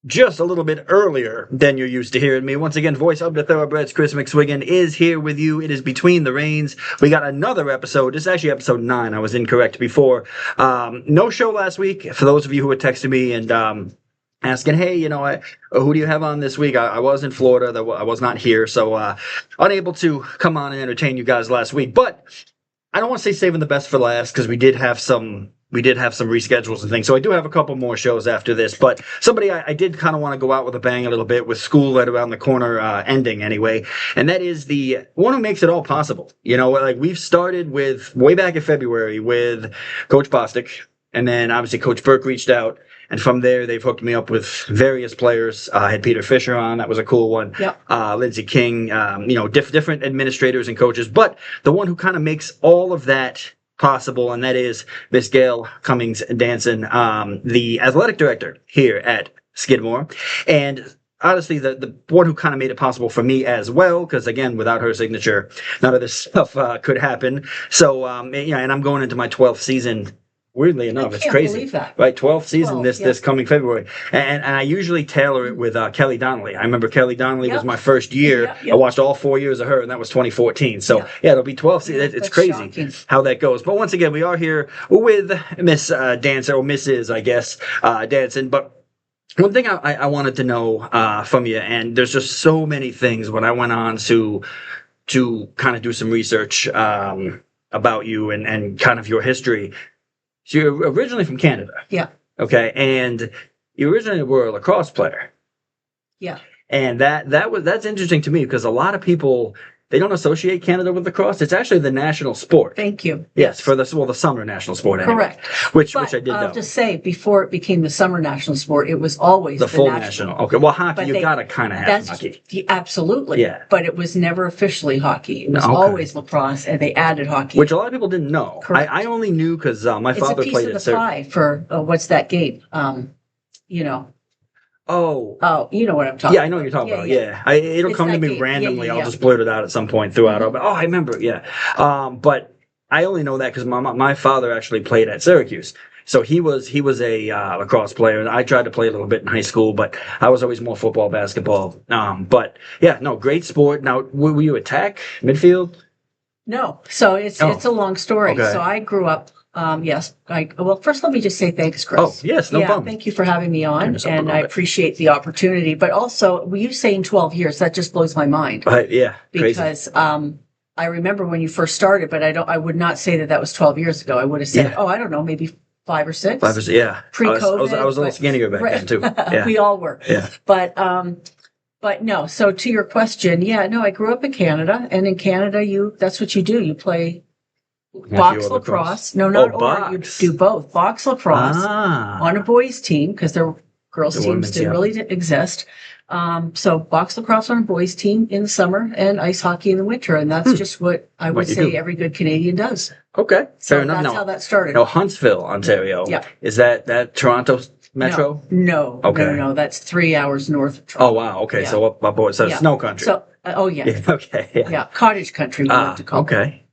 just a little bit earlier than you're used to hearing me. Once again, voice of the Thoroughbreds, Chris McSwiggan is here with you. It is Between the Reins. We got another episode. This is actually episode 9. I was incorrect before. No show last week. For those of you who were texting me and asking, hey, who do you have on this week? I was in Florida. I was not here, so unable to come on and entertain you guys last week. But I don't want to say saving the best for last because we did have some reschedules and things. So I do have a couple more shows after this. But somebody I did kind of want to go out with a bang a little bit with school right around the corner ending anyway. And that is the one who makes it all possible. Like we've started with way back in February with Coach Bostic. And then obviously Coach Burke reached out. And from there, they've hooked me up with various players. I had Peter Fisher on. That was a cool one. Yep. Lindsey King, different administrators and coaches. But the one who kind of makes all of that possible, and that is Miss Gail Cummings Danson, the athletic director here at Skidmore. And honestly, the one who kind of made it possible for me as well, because again, without her signature, none of this stuff could happen. So, and I'm going into my 12th season. Weirdly enough, it's crazy. Believe that. Right, 12th season this coming February. And I usually tailor it with Kelly Donnelly. I remember Kelly Donnelly was my first year. I watched all 4 years of her, and that was 2014. So, it'll be 12 seasons. It's crazy shocking how that goes. But once again, we are here with Miss Dancer, or Mrs., I guess, Danson. But one thing I wanted to know from you, and there's just so many things when I went on to kind of do some research about you and kind of your history. So you're originally from Canada. Yeah. Okay. And you originally were a lacrosse player. Yeah. And that's interesting to me because a lot of people, they don't associate Canada with lacrosse. It's actually the national sport. Thank you. Yes, for the summer national sport. Anyway, correct. Which I did know. I'll just say, before it became the summer national sport, it was always the full national. Okay. Well, hockey, you got to kind of have hockey. Absolutely. Yeah. But it was never officially hockey. It was always lacrosse, and they added hockey. Which a lot of people didn't know. Correct. I only knew because my father played it. It's a piece of the pie for, what's that game? Oh, you know what I'm talking about. Yeah, I know what you're talking about. Yeah. It'll come to me randomly. I'll just blurt it out at some point throughout. Mm-hmm. I remember. Yeah. But I only know that because my father actually played at Syracuse. So he was a lacrosse player, and I tried to play a little bit in high school, but I was always more football, basketball. But yeah, no, great sport. Now, were you attack, midfield? No. So it's a long story. Okay. So I grew up. Yes. First, let me just say thanks, Chris. Oh, yes, no problem. Thank you for having me on, and I appreciate the opportunity. But also, when you saying 12 years, that just blows my mind. Yeah, because I remember when you first started, but I would not say that was 12 years ago. I would have said, I don't know, maybe 5 or 6. 5 or 6, yeah. Pre-COVID. I was a little skinnier back then too. Yeah. We all were. Yeah. But no. So to your question, I grew up in Canada, and in Canada, that's what you do. You play box lacrosse. No, not or. You do both. Box lacrosse on a boys' team because their girls' teams didn't really exist. So box lacrosse on a boys' team in the summer and ice hockey in the winter, and that's just what I would say every good Canadian does. Okay, fair enough. That's how that started. Now, Huntsville, Ontario. Yeah. Is that Toronto Metro? No. Okay. No. That's 3 hours north of Toronto. Oh wow. Okay. Yeah. So up board. So snow country. So Okay. Yeah. Cottage country. We like to call it. Okay.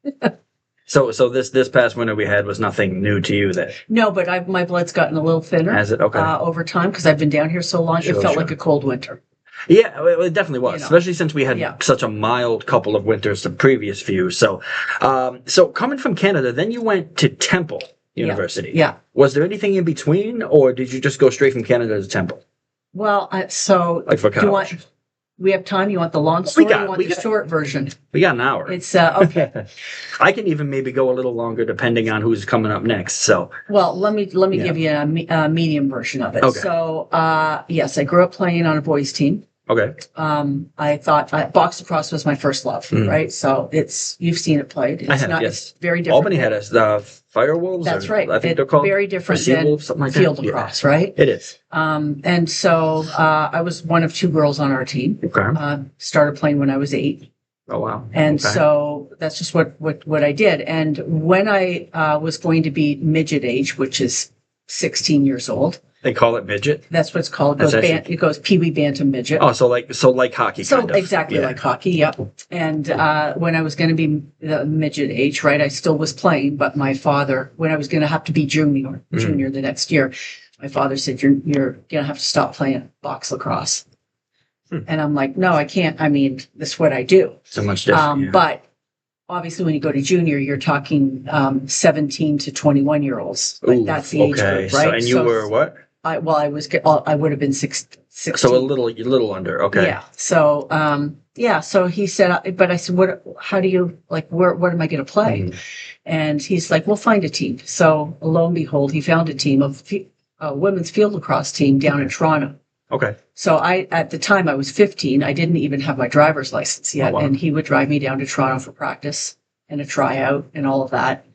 So this past winter we had was nothing new to you then? No, but my blood's gotten a little thinner. Has it? Okay. Over time because I've been down here so long. It felt like a cold winter. Yeah, it definitely was, especially since we had such a mild couple of winters the previous few. So, so coming from Canada, then you went to Temple University. Yeah. Was there anything in between, or did you just go straight from Canada to Temple? Well, so like for college. We have time. You want the long story? You want the short version? We got an hour. It's okay. I can even maybe go a little longer depending on who's coming up next. So, well, let me give you a medium version of it. Okay. So, yes, I grew up playing on a boys' team. Okay. I thought box lacrosse was my first love, right? So you've seen it played. It's It's very different. Albany had the Firewolves. That's right. I think they're called very different than field lacrosse, right? It is. And so I was one of 2 girls on our team. Okay. Started playing when I was 8. Oh wow. And so that's just what I did. And when I was going to be midget age, which is 16 years old. They call it midget? That's what it's called. It goes Pee Wee Bantam midget. Oh, so like hockey kind of. Exactly like hockey, yep. And when I was going to be the midget age, right, I still was playing, but my father, when I was going to have to be junior the next year, my father said, you're going to have to stop playing box lacrosse. And I'm like, no, I can't. I mean, this is what I do. So much different. But obviously when you go to junior, you're talking 17 to 21 year olds. Like that's the age group, right? So, and you were what? I would have been 16. So a little under. Okay. Yeah. So, so he said, but I said, how do you, like, what am I going to play? And he's like, we'll find a team. So lo and behold, he found a team of a women's field lacrosse team down in Toronto. Okay. So at the time I was 15, I didn't even have my driver's license yet. Oh, wow. And he would drive me down to Toronto for practice and a tryout and all of that.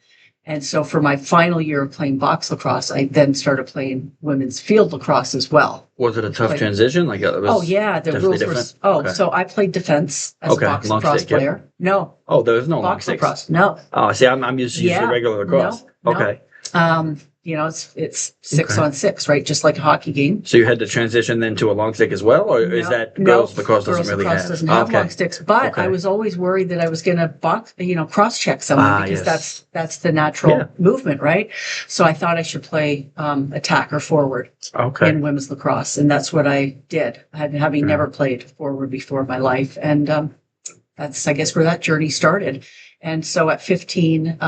And so for my final year of playing box lacrosse, I then started playing women's field lacrosse as well. Was it a tough transition? Like, it was the rules were. So I played defense as a box lacrosse player. Yep. No. Oh, there was no box lacrosse. No. Oh, see, I'm used to regular lacrosse. No, okay. No. It's 6-on-6, right? Just like a hockey game. So you had to transition then to a long stick as well, or is that girls lacrosse doesn't have long sticks? But I was always worried that I was going to cross check someone because that's the natural movement, right? So I thought I should play attack or forward in women's lacrosse, and that's what I did. Having never played forward before in my life, and that's I guess where that journey started. And so at 15,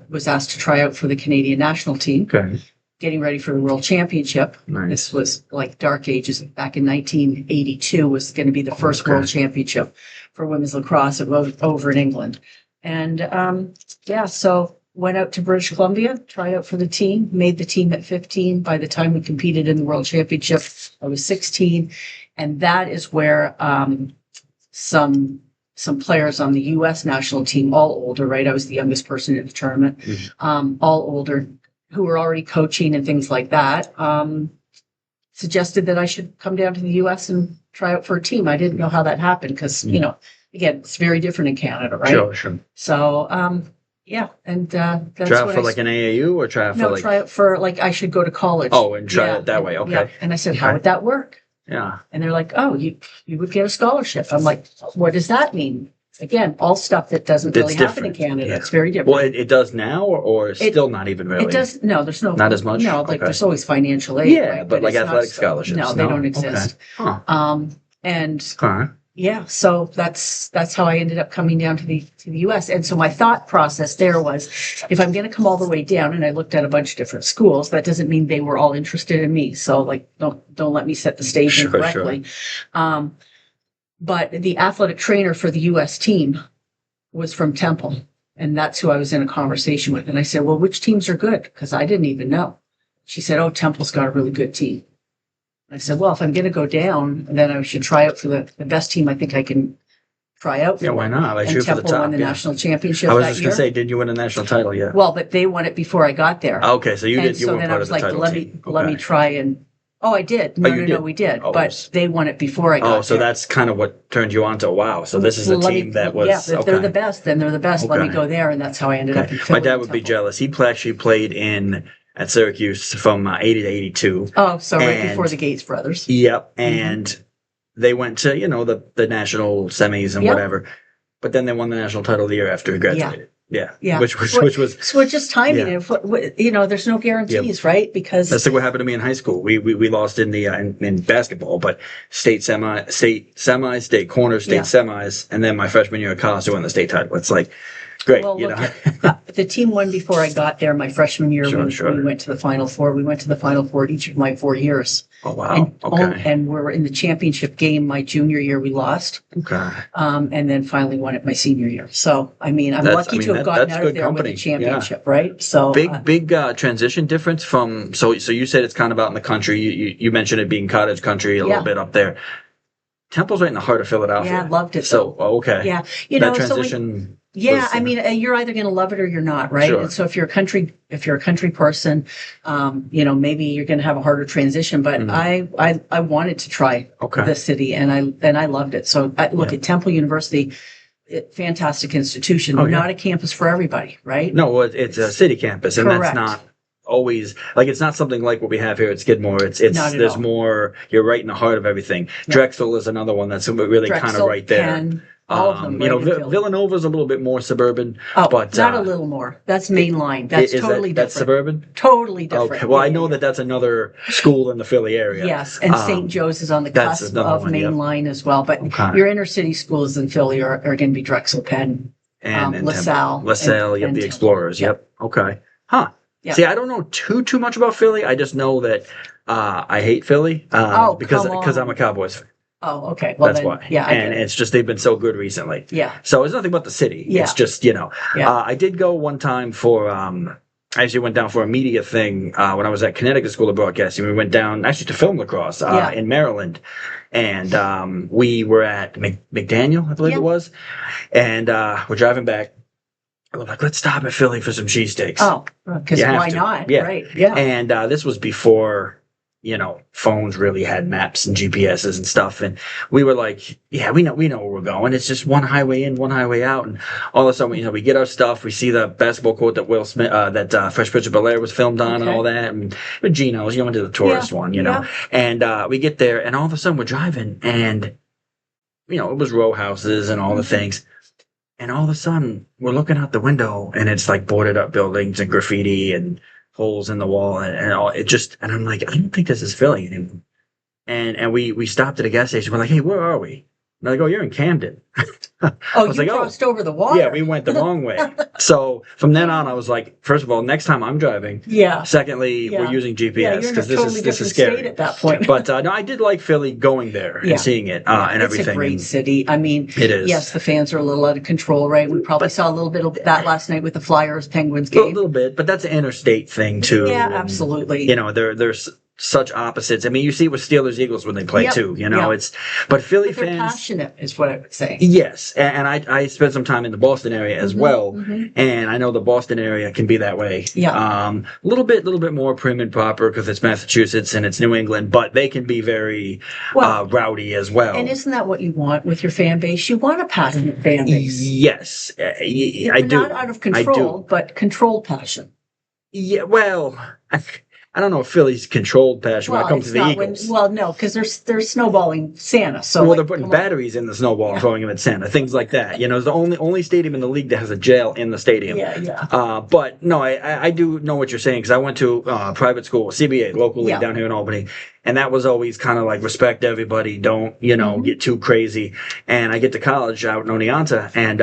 was asked to try out for the Canadian national team. Okay. Getting ready for the World Championship. Nice. This was like dark ages. Back in 1982 was going to be the first World Championship for women's lacrosse over in England. And so went out to British Columbia, tried out for the team, made the team at 15. By the time we competed in the World Championship, I was 16. And that is where some players on the U.S. national team, all older, right? I was the youngest person in the tournament, all older, who were already coaching and things like that, suggested that I should come down to the U.S. and try out for a team. I didn't know how that happened because, again, it's very different in Canada, right? Sure. So, and that's try out for like an AAU or try out for no, try out for like I should go to college. Oh, and try it that way. Okay. Yeah. And I said, how would that work? Yeah. And they're like, oh, you would get a scholarship. I'm like, what does that mean? Again, all stuff that doesn't really happen in Canada. Yeah. It's very different. Well, it does now or still not even really? It does. No, there's no. Not as much? No, like there's always financial aid. Yeah, right? but like athletic scholarships. No, they don't exist. Okay. Huh. So that's how I ended up coming down to the U.S. And so my thought process there was, if I'm going to come all the way down, and I looked at a bunch of different schools, that doesn't mean they were all interested in me. So like, don't let me set the stage incorrectly. Sure. But the athletic trainer for the U.S. team was from Temple, and that's who I was in a conversation with. And I said, well, which teams are good? Because I didn't even know. She said, oh, Temple's got a really good team. I said, well, if I'm going to go down, then I should try out for the best team I think I can try out for. Yeah, why not? And Temple won the national championship that year. I was just going to say, did you win a national title yet? Well, but they won it before I got there. Okay, so you did. You so were then part I was of the like, title team. let me try and. Oh, I did. No, we did. Oh, but they won it before I got there. Oh, so that's kind of what turned you on to, wow, so this is a team that was... Yeah, if they're the best, then they're the best. Let me go there, and that's how I ended up in Philly. My dad would be jealous. He actually played at Syracuse from 80 to 82. Oh, so right before the Gates brothers. Yep, and they went to, the national semis and whatever, but then they won the national title the year after he graduated. Yeah. Which was so it's just timing. Yeah. There's no guarantees, right? Because that's like what happened to me in high school. We lost in the in basketball, but state semis, state corner, state semis, and then my freshman year of college, I won the state title. It's like great. Well, the team won before I got there. My freshman year, we went to the Final Four. We went to the Final Four each of my 4 years. Oh wow! And we were in the championship game my junior year. We lost. Okay. And then finally won it my senior year. So I'm lucky to have gotten out of there with a championship, right? So big transition difference from so you said it's kind of out in the country. You mentioned it being cottage country a little bit up there. Temple's right in the heart of Philadelphia. Yeah, I loved it. So okay. Yeah, that transition. You're either going to love it or you're not, right? Sure. And so if you're a country person, maybe you're going to have a harder transition. But I wanted to try the city, and I loved it. So I look at Temple University, fantastic institution, not a campus for everybody, right? No, it's a city campus, and that's not always like it's not something like what we have here at Skidmore. It's there's more. You're right in the heart of everything. Yeah. Drexel is another one that's really kind of right there. All of them. You know, right in Philly. Villanova's a little bit more suburban. Oh, but not a little more. That's main line. That's totally different. That's suburban? Totally different. Okay. Well, I know that's another school in the Philly area. Yes, and St. Joe's is on the cusp of main line as well. But your inner city schools in Philly are going to be Drexel, Penn, and LaSalle. LaSalle, and the Explorers. Yep. Okay. Huh. Yeah. See, I don't know too much about Philly. I just know that I hate Philly because I'm a Cowboys fan. Oh, okay. Well, that's why. Yeah, and it's just they've been so good recently. Yeah. So it's nothing but the city. Yeah. It's just I did go one time for I actually went down for a media thing when I was at Connecticut School of Broadcasting. We went down actually to film lacrosse in Maryland, and we were at McDaniel, I believe it was, and we're driving back. We're like, let's stop at Philly for some cheesesteaks. Oh, because why not? Yeah. Right. Yeah. And this was before, phones really had maps and GPSs and stuff. And we were like, yeah, we know where we're going. It's just one highway in, one highway out. And all of a sudden, we get our stuff. We see the basketball court that Will Smith, that Fresh Prince of Bel-Air was filmed on and all that. And with Geno's, went to the tourist one, Yeah. And we get there and all of a sudden we're driving and, it was row houses and all the things. And all of a sudden, we're looking out the window, and it's like boarded up buildings and graffiti and holes in the wall, and all. And I'm like, I don't think this is Philly anymore. And we stopped at a gas station. We're like, hey, where are we? And they're like, oh, you're in Camden. Oh, you crossed over the water. Yeah, we went the wrong way. So from then on, I was like, first of all, next time I'm driving. Yeah. Secondly, we're using GPS because this is scary. State at that point. But no, I did like Philly going there and seeing it and everything. It's a great city. I mean, it is. Yes, the fans are a little out of control, right? We probably saw a little bit of that last night with the Flyers Penguins game. A little bit, but that's an interstate thing too. Yeah, absolutely. There's such opposites. I mean, you see it with Steelers Eagles when they play too. But Philly they're fans passionate is what I would say. Yes, and I spent some time in the Boston area as well, and I know the Boston area can be that way. Yeah, a little bit more prim and proper because it's Massachusetts and it's New England, but they can be very rowdy as well. And isn't that what you want with your fan base? You want a passionate fan base. Yes, I do. Not out of control, but controlled passion. Yeah, well. I don't know if Philly's controlled passion when it comes to the Eagles. No, because they're snowballing Santa. So they're putting batteries in the snowball and throwing them at Santa, things like that. It's the only stadium in the league that has a jail in the stadium. Yeah. But no, I do know what you're saying because I went to private school, CBA, locally down here in Albany, and that was always kind of like respect everybody, don't get too crazy. And I get to college out in Oneonta, and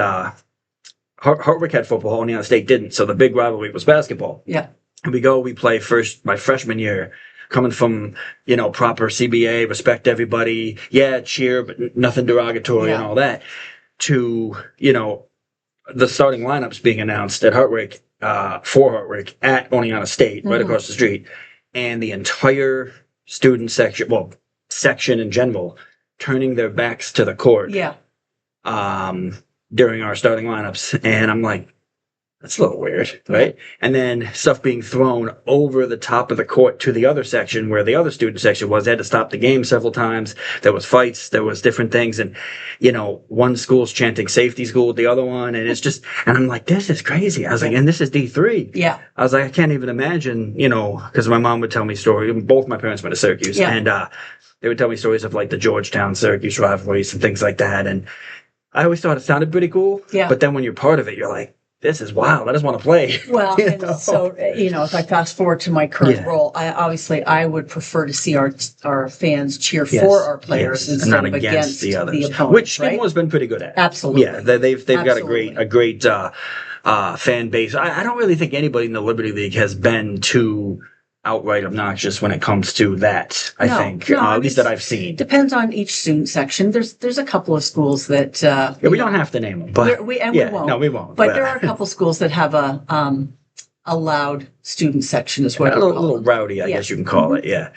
Hartwick had football, Oneonta State didn't, so the big rivalry was basketball. Yeah. We play my freshman year, coming from, proper CBA, respect everybody, cheer, but nothing derogatory and all that, to, the starting lineups being announced at Hartwick, for Hartwick at Oneonta State, right across the street, and the entire student section in general, turning their backs to the court. Yeah. During our starting lineups. And I'm like, that's a little weird, right? And then stuff being thrown over the top of the court to the other section where the other student section was. They had to stop the game several times. There was fights. There was different things. And, one school's chanting safety school with the other one. And it's just, and I'm like, this is crazy. I was like, and this is D3. Yeah. I was like, I can't even imagine, because my mom would tell me stories. Both my parents went to Syracuse. Yeah. And they would tell me stories of like the Georgetown, Syracuse rivalries and things like that. And I always thought it sounded pretty cool. Yeah. But then when you're part of it, you're like, this is wild. I just want to play. Well, so, if I fast forward to my current role, I would prefer to see our fans cheer for our players instead of against the opponents. Which Stigma's been pretty good at. Absolutely. Yeah, they've got a great fan base. I don't really think anybody in the Liberty League has been too outright obnoxious when it comes to that. I think, at least that I've seen. Depends on each student section. There's a couple of schools that we don't have to name them, but we won't. No, we won't. But there are a couple schools that have a loud student section, is what a little rowdy, I guess you can call it. Yeah.